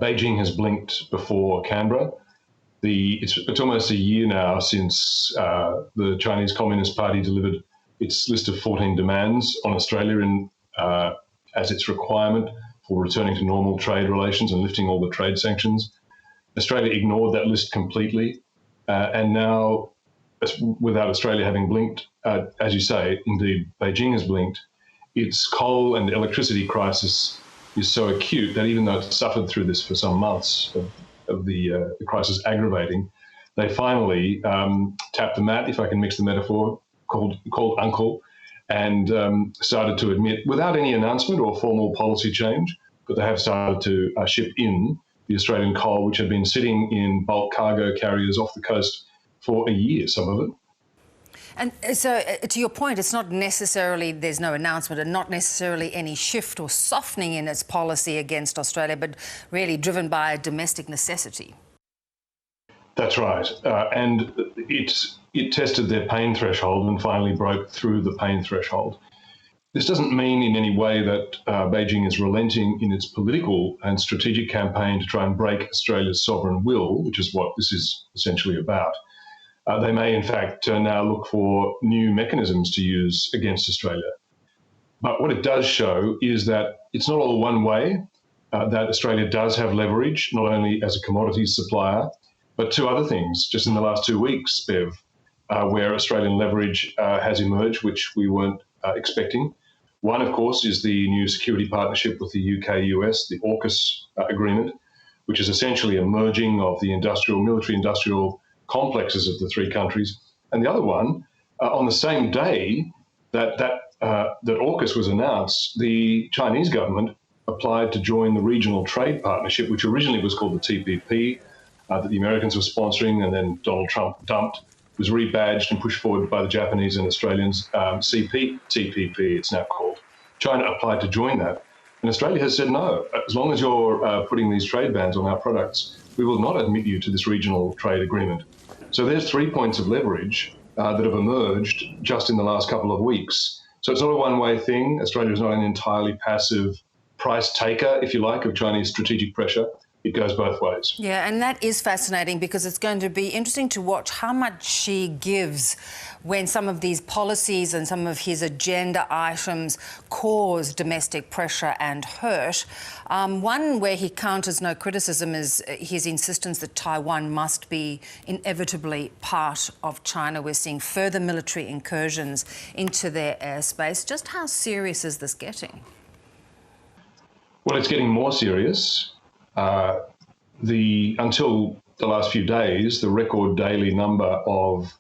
Beijing has blinked before Canberra. It's almost a year now since the Chinese Communist Party delivered its list of 14 demands on Australia as its requirement for returning to normal trade relations and lifting all the trade sanctions. Australia ignored that list completely, and now, without Australia having blinked, as you say, indeed, Beijing has blinked. Its coal and electricity crisis is so acute that even though it's suffered through this for some months of the crisis aggravating, they finally tapped the mat, if I can mix the metaphor, called uncle, and started to admit, without any announcement or formal policy change, but they have started to ship in the Australian coal, which had been sitting in bulk cargo carriers off the coast for a year, some of it. And so, to your point, it's not necessarily there's no announcement and not necessarily any shift or softening in its policy against Australia, but really driven by domestic necessity. That's right. And it tested their pain threshold and finally broke through the pain threshold. This doesn't mean in any way that Beijing is relenting in its political and strategic campaign to try and break Australia's sovereign will, which is what this is essentially about. They may, in fact, now look for new mechanisms to use against Australia. But what it does show is that it's not all one way, that Australia does have leverage, not only as a commodities supplier, but two other things just in the last 2 weeks, Bev, where Australian leverage has emerged, which we weren't expecting. One, of course, is the new security partnership with the UK-US, the AUKUS agreement, which is essentially a merging of the military-industrial complexes of the three countries. And the other one, on the same day that AUKUS was announced, the Chinese government applied to join the regional trade partnership, which originally was called the TPP, that the Americans were sponsoring and then Donald Trump dumped, was rebadged and pushed forward by the Japanese and Australians, CPTPP it's now called. China applied to join that, and Australia has said no. As long as you're putting these trade bans on our products, we will not admit you to this regional trade agreement. So there's 3 points of leverage that have emerged just in the last couple of weeks. So it's not a one-way thing. Australia is not an entirely passive price taker, if you like, of Chinese strategic pressure. It goes both ways. Yeah, and that is fascinating because it's going to be interesting to watch how much she gives when some of these policies and some of his agenda items cause domestic pressure and hurt. One where he counters no criticism is his insistence that Taiwan must be inevitably part of China. We're seeing further military incursions into their airspace. Just how serious is this getting? Well, it's getting more serious. Until the last few days, the record daily number of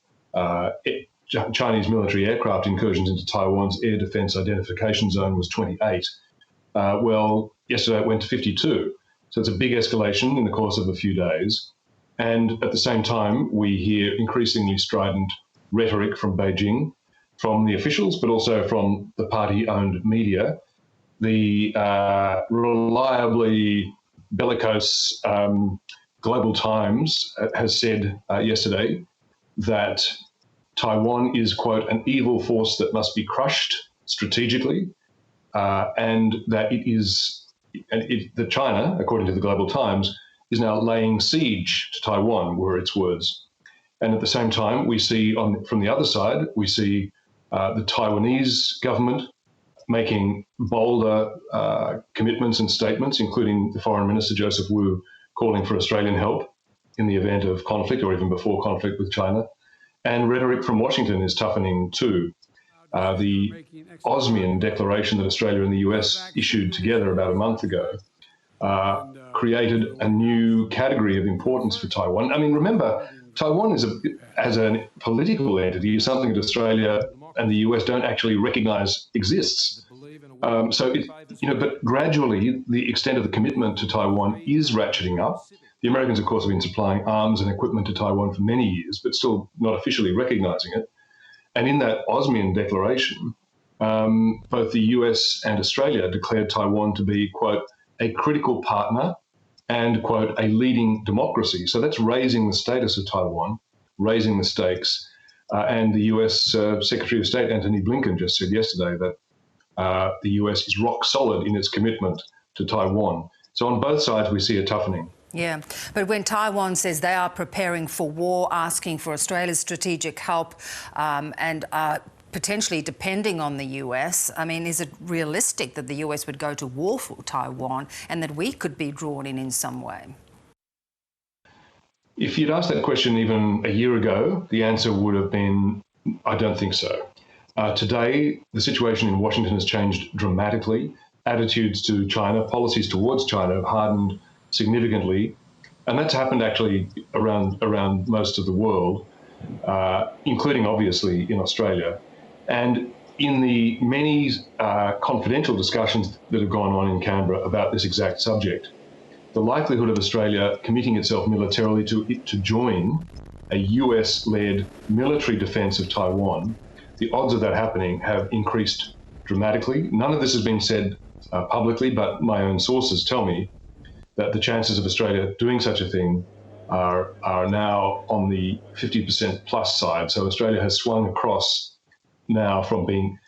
Chinese military aircraft incursions into Taiwan's air defense identification zone was 28. Well, yesterday it went to 52. So it's a big escalation in the course of a few days. And at the same time, we hear increasingly strident rhetoric from Beijing, from the officials, but also from the party-owned media. The reliably bellicose Global Times has said yesterday that Taiwan is, quote, an evil force that must be crushed strategically, and that that China, according to the Global Times, is now laying siege to Taiwan, were its words. And at the same time, we see from the other side, we see the Taiwanese government making bolder commitments and statements, including the Foreign Minister, Joseph Wu, calling for Australian help in the event of conflict or even before conflict with China. And rhetoric from Washington is toughening too. The Osmian declaration that Australia and the US issued together about a month ago created a new category of importance for Taiwan. I mean, remember, Taiwan as a political entity is something that Australia and the US don't actually recognize exists. But gradually the extent of the commitment to Taiwan is ratcheting up. The Americans, of course, have been supplying arms and equipment to Taiwan for many years, but still not officially recognizing it. And in that Osmian declaration, both the US and Australia declared Taiwan to be, quote, a critical partner and, quote, a leading democracy. So that's raising the status of Taiwan, raising the stakes. And the US Secretary of State, Antony Blinken, just said yesterday that the US is rock solid in its commitment to Taiwan. So on both sides, we see a toughening. Yeah, but when Taiwan says they are preparing for war, asking for Australia's strategic help and potentially depending on the US, I mean, is it realistic that the US would go to war for Taiwan and that we could be drawn in some way? If you'd asked that question even a year ago, the answer would have been, I don't think so. Today, the situation in Washington has changed dramatically. Attitudes to China, policies towards China have hardened significantly, and that's happened actually around most of the world, including obviously in Australia. And in the many confidential discussions that have gone on in Canberra about this exact subject, the likelihood of Australia committing itself militarily to join a US-led military defence of Taiwan, the odds of that happening have increased dramatically. None of this has been said publicly, but my own sources tell me that the chances of Australia doing such a thing are now on the 50% plus side. So Australia has swung across now from being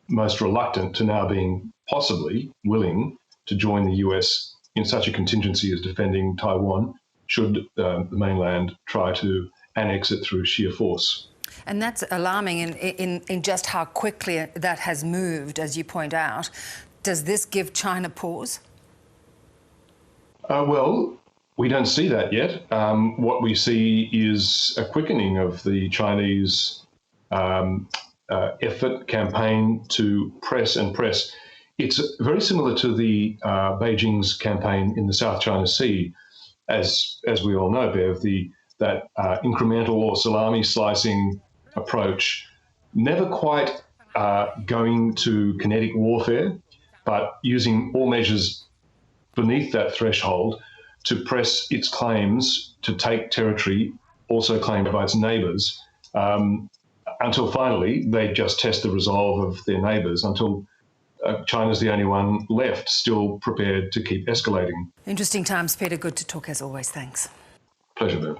most reluctant to now being possibly willing to join the US in such a contingency as defending Taiwan should the mainland try to annex it through sheer force. And that's alarming in just how quickly that has moved, as you point out. Does this give China pause? Well, we don't see that yet. What we see is a quickening of the Chinese effort, campaign to press and press. It's very similar to the Beijing's campaign in the South China Sea, as we all know, Bev, that incremental or salami slicing approach, never quite going to kinetic warfare, but using all measures beneath that threshold to press its claims to take territory also claimed by its neighbours, until finally they just test the resolve of their neighbours, until China's the only one left still prepared to keep escalating. Interesting times, Peter. Good to talk as always. Thanks. Pleasure, Bev.